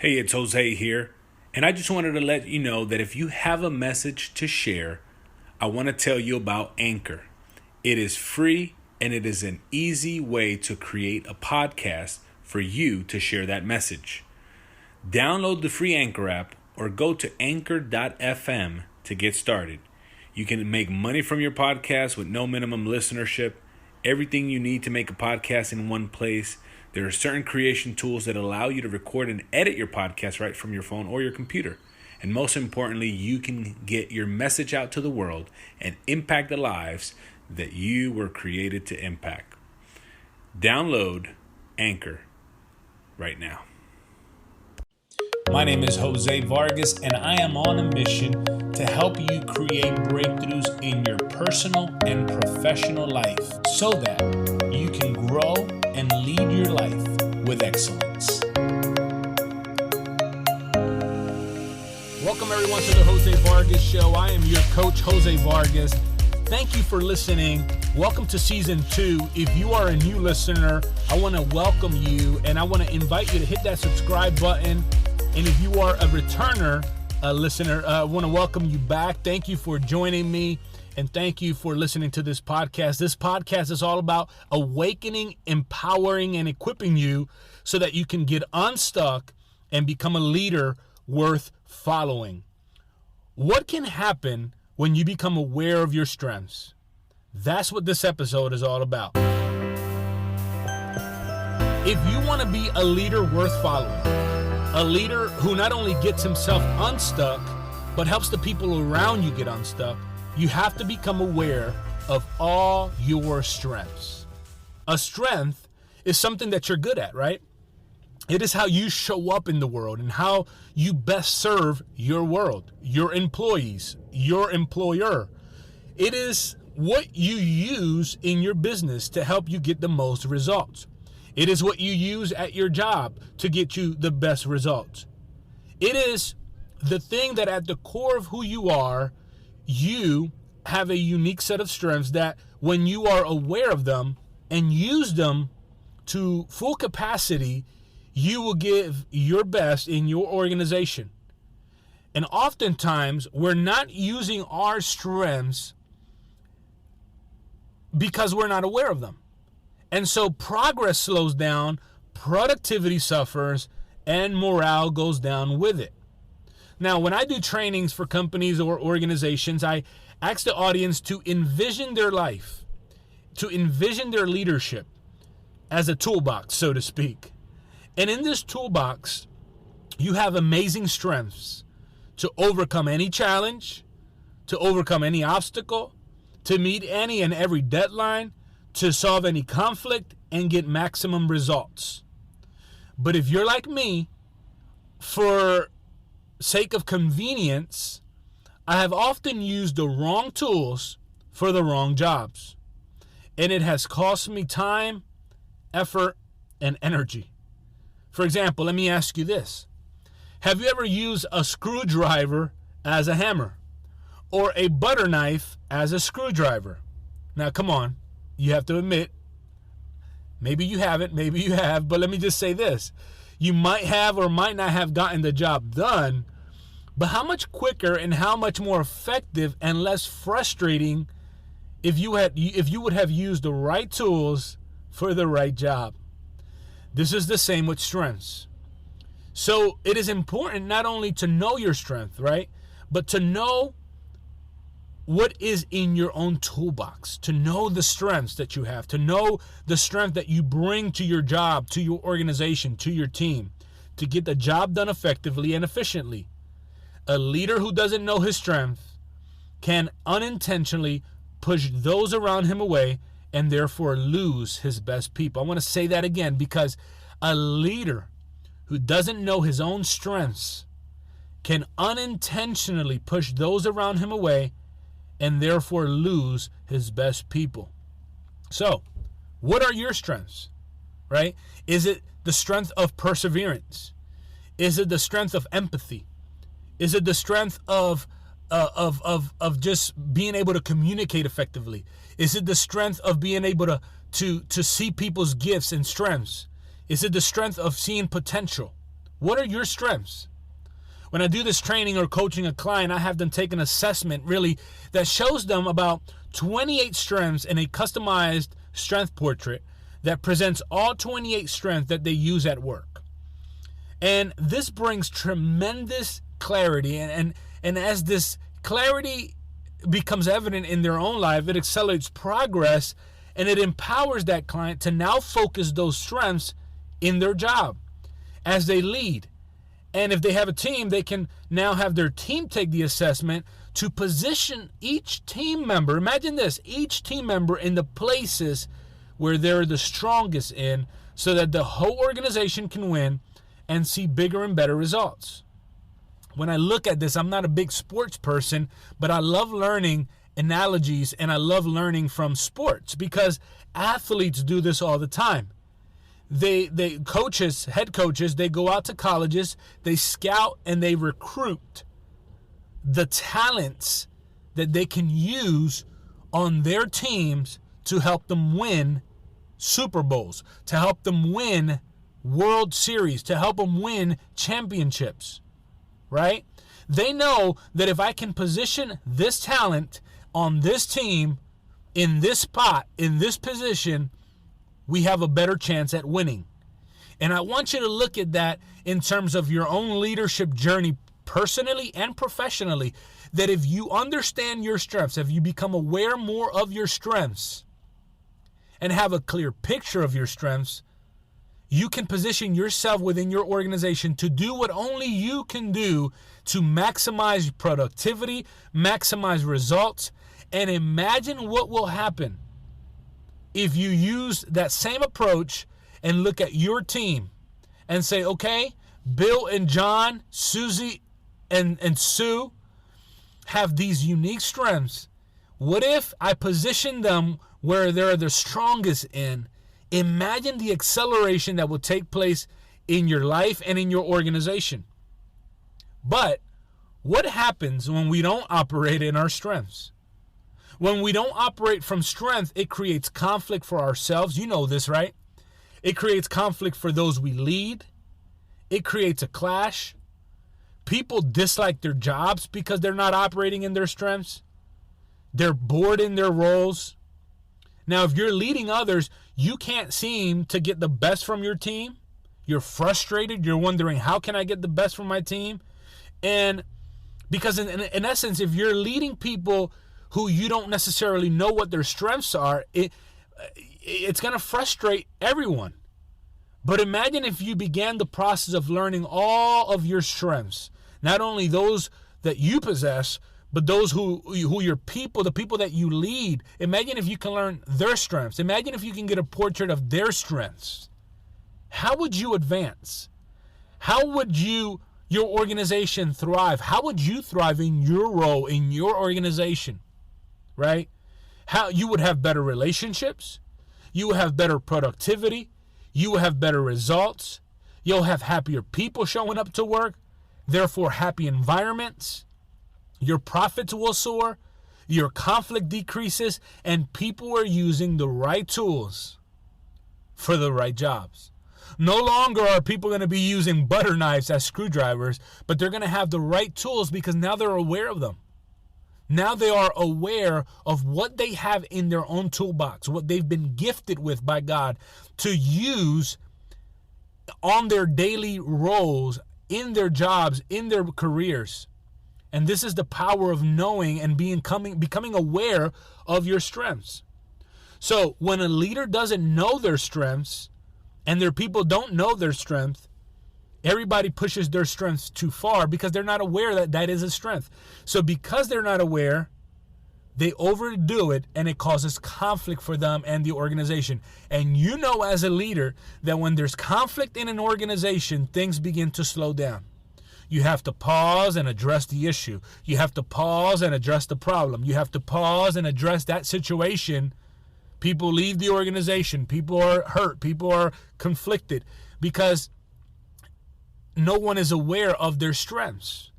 Hey, it's Jose here, and I just wanted to let you know that if you have a message to share, I want to tell you about Anchor. It is free, and it is an easy way to create a podcast for you to share that message. Download the free Anchor app or go to anchor.fm to get started. You can make money from your podcast with no minimum listenership. Everything you need to make a podcast in one place. There are certain creation tools that allow you to record and edit your podcast right from your phone or your computer. And most importantly, you can get your message out to the world and impact the lives that you were created to impact. Download Anchor right now. My name is Jose Vargas, and I am on a mission to help you create breakthroughs in your personal and professional life so that you can grow and lead your life with excellence. Welcome everyone to the Jose Vargas Show. I am your coach, Jose Vargas. Thank you for listening. Welcome to season 2. If you are a new listener, I want to welcome you and I want to invite you to hit that subscribe button. And if you are a returner listener, I want to welcome you back. Thank you for joining me. And thank you for listening to this podcast. This podcast is all about awakening, empowering, and equipping you so that you can get unstuck and become a leader worth following. What can happen when you become aware of your strengths? That's what this episode is all about. If you want to be a leader worth following, a leader who not only gets himself unstuck, but helps the people around you get unstuck, you have to become aware of all your strengths. A strength is something that you're good at, right? It is how you show up in the world and how you best serve your world, your employees, your employer. It is what you use in your business to help you get the most results. It is what you use at your job to get you the best results. It is the thing that at the core of who you are, you have a unique set of strengths that when you are aware of them and use them to full capacity, you will give your best in your organization. And oftentimes, we're not using our strengths because we're not aware of them. And so progress slows down, productivity suffers, and morale goes down with it. Now, when I do trainings for companies or organizations, I ask the audience to envision their life, to envision their leadership as a toolbox, so to speak. And in this toolbox, you have amazing strengths to overcome any challenge, to overcome any obstacle, to meet any and every deadline, to solve any conflict, and get maximum results. But if you're like me, for sake of convenience, I have often used the wrong tools for the wrong jobs. And it has cost me time, effort, and energy. For example, let me ask you this. Have you ever used a screwdriver as a hammer or a butter knife as a screwdriver? Now, come on. You have to admit, maybe you haven't, maybe you have, but let me just say this. You might have or might not have gotten the job done, but how much quicker and how much more effective and less frustrating if you would have used the right tools for the right job. This is the same with strengths. So it is important not only to know your strength, right, but to know what is in your own toolbox, to know the strengths that you have, to know the strength that you bring to your job, to your organization, to your team, to get the job done effectively and efficiently. A leader who doesn't know his strength can unintentionally push those around him away and therefore lose his best people. I want to say that again because a leader who doesn't know his own strengths can unintentionally push those around him away and therefore lose his best people. So, what are your strengths, right? Is it the strength of perseverance? Is it the strength of empathy? Is it the strength of just being able to communicate effectively? Is it the strength of being able to see people's gifts and strengths? Is it the strength of seeing potential? What are your strengths? When I do this training or coaching a client, I have them take an assessment really that shows them about 28 strengths in a customized strength portrait that presents all 28 strengths that they use at work. And this brings tremendous clarity. And as this clarity becomes evident in their own life, it accelerates progress and it empowers that client to now focus those strengths in their job as they lead. And if they have a team, they can now have their team take the assessment to position each team member. Imagine this, each team member in the places where they're the strongest in, so that the whole organization can win and see bigger and better results. When I look at this, I'm not a big sports person, but I love learning analogies and I love learning from sports because athletes do this all the time. They coaches, head coaches, they go out to colleges, they scout and they recruit the talents that they can use on their teams to help them win Super Bowls, to help them win World Series, to help them win championships, right? They know that if I can position this talent on this team, in this spot, in this position, we have a better chance at winning. And I want you to look at that in terms of your own leadership journey, personally and professionally, that if you understand your strengths, if you become aware more of your strengths and have a clear picture of your strengths, you can position yourself within your organization to do what only you can do to maximize productivity, maximize results, and imagine what will happen if you use that same approach and look at your team and say, okay, Bill and John, Susie and Sue have these unique strengths. What if I position them where they're the strongest in? Imagine the acceleration that will take place in your life and in your organization. But what happens when we don't operate in our strengths? When we don't operate from strength, it creates conflict for ourselves. You know this, right? It creates conflict for those we lead. It creates a clash. People dislike their jobs because they're not operating in their strengths. They're bored in their roles. Now, if you're leading others, you can't seem to get the best from your team. You're frustrated. You're wondering, how can I get the best from my team? And because in essence, if you're leading people who you don't necessarily know what their strengths are, it's going to frustrate everyone. But imagine if you began the process of learning all of your strengths, not only those that you possess, but those who your people, the people that you lead. Imagine if you can learn their strengths. Imagine if you can get a portrait of their strengths. How would you advance? How would your organization thrive? How would you thrive in your role, in your organization? Right? How you would have better relationships. You would have better productivity. You will have better results. You'll have happier people showing up to work. Therefore, happy environments. Your profits will soar. Your conflict decreases. And people are using the right tools for the right jobs. No longer are people going to be using butter knives as screwdrivers, but they're going to have the right tools because now they're aware of them. Now they are aware of what they have in their own toolbox, what they've been gifted with by God to use on their daily roles, in their jobs, in their careers. And this is the power of knowing and becoming aware of your strengths. So when a leader doesn't know their strengths and their people don't know their strength, everybody pushes their strengths too far because they're not aware that that is a strength. So because they're not aware, they overdo it and it causes conflict for them and the organization. And you know as a leader that when there's conflict in an organization, things begin to slow down. You have to pause and address the issue. You have to pause and address the problem. You have to pause and address that situation. People leave the organization. People are hurt. People are conflicted because no one is aware of their strengths.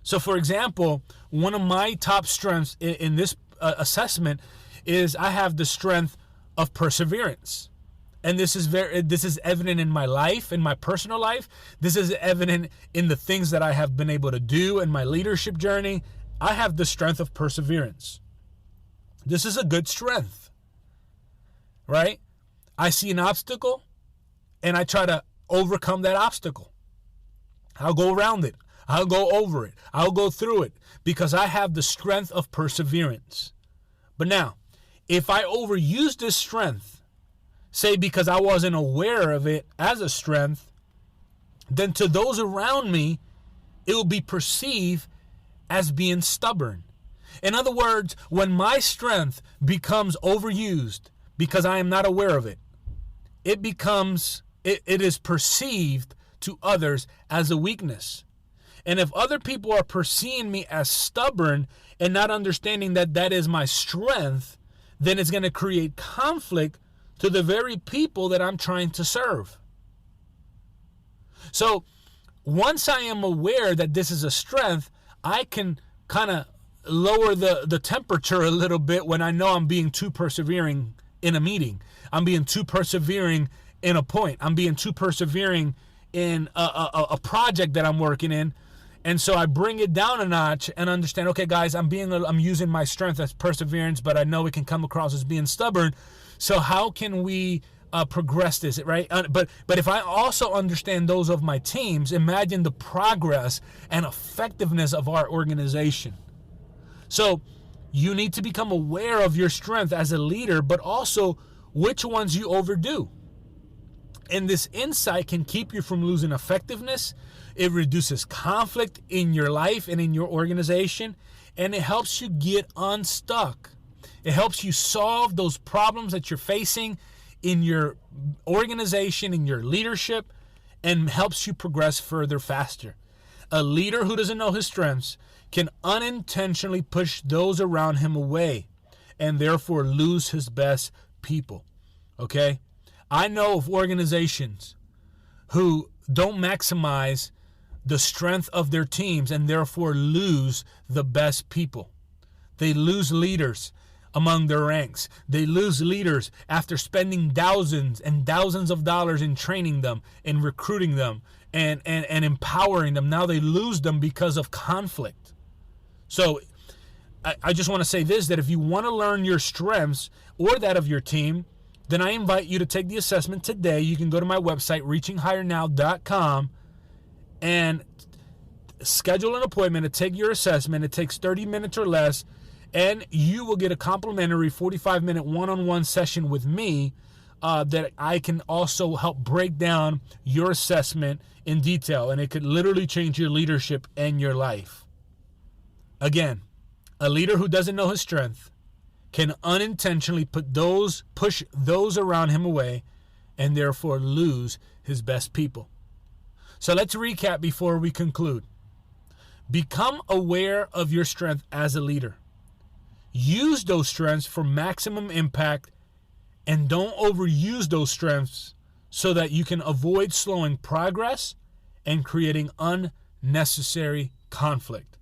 So, for example, one of my top strengths in this assessment is I have the strength of perseverance. And this is evident in my life, in my personal life. This is evident in the things that I have been able to do in my leadership journey. I have the strength of perseverance. This is a good strength, right? I see an obstacle and I try to overcome that obstacle. I'll go around it. I'll go over it. I'll go through it because I have the strength of perseverance. But now, if I overuse this strength, say because I wasn't aware of it as a strength, then to those around me, it will be perceived as being stubborn. In other words, when my strength becomes overused because I am not aware of it, it is perceived to others as a weakness. And if other people are perceiving me as stubborn and not understanding that that is my strength, then it's going to create conflict to the very people that I'm trying to serve. So once I am aware that this is a strength, I can kind of lower the temperature a little bit when I know I'm being too persevering in a meeting. I'm being too persevering in a point. I'm being too persevering in a project that I'm working in. And so I bring it down a notch and understand, okay, guys, I'm using my strength as perseverance, but I know it can come across as being stubborn. So how can we progress this, right? But if I also understand those of my teams, imagine the progress and effectiveness of our organization. So you need to become aware of your strength as a leader, but also which ones you overdo. And this insight can keep you from losing effectiveness. It reduces conflict in your life and in your organization, and it helps you get unstuck. It helps you solve those problems that you're facing in your organization, in your leadership, and helps you progress further faster. A leader who doesn't know his strengths can unintentionally push those around him away and therefore lose his best people. Okay? I know of organizations who don't maximize the strength of their teams and therefore lose the best people. They lose leaders among their ranks. They lose leaders after spending thousands and thousands of dollars in training them and recruiting them and empowering them. Now they lose them because of conflict. So I just want to say this, that if you want to learn your strengths or that of your team, then I invite you to take the assessment today. You can go to my website, reachinghighernow.com, and schedule an appointment to take your assessment. It takes 30 minutes or less, and you will get a complimentary 45-minute one-on-one session with me that I can also help break down your assessment in detail, and it could literally change your leadership and your life. Again, a leader who doesn't know his strength can unintentionally push those around him away and therefore lose his best people. So let's recap before we conclude. Become aware of your strength as a leader. Use those strengths for maximum impact, and don't overuse those strengths so that you can avoid slowing progress and creating unnecessary conflict.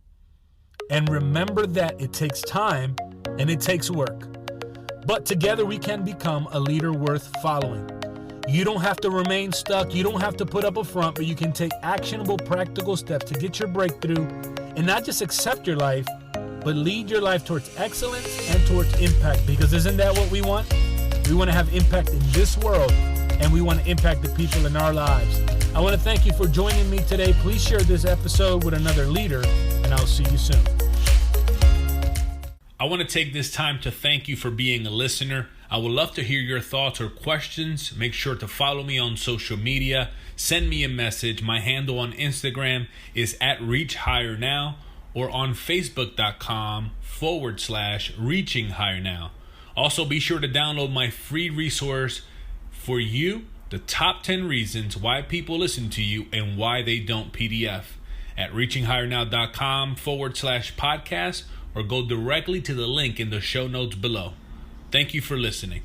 And remember that it takes time and it takes work. But together we can become a leader worth following. You don't have to remain stuck. You don't have to put up a front, but you can take actionable, practical steps to get your breakthrough and not just accept your life, but lead your life towards excellence and towards impact. Because isn't that what we want? We want to have impact in this world, and we want to impact the people in our lives. I want to thank you for joining me today. Please share this episode with another leader, and I'll see you soon. I want to take this time to thank you for being a listener. I would love to hear your thoughts or questions. Make sure to follow me on social media. Send me a message. My handle on Instagram is @ReachHigherNow or on Facebook.com/ReachingHigherNow. Also, be sure to download my free resource for you, the top 10 reasons why people listen to you and why they don't PDF at reachinghighernow.com/podcast, or go directly to the link in the show notes below. Thank you for listening.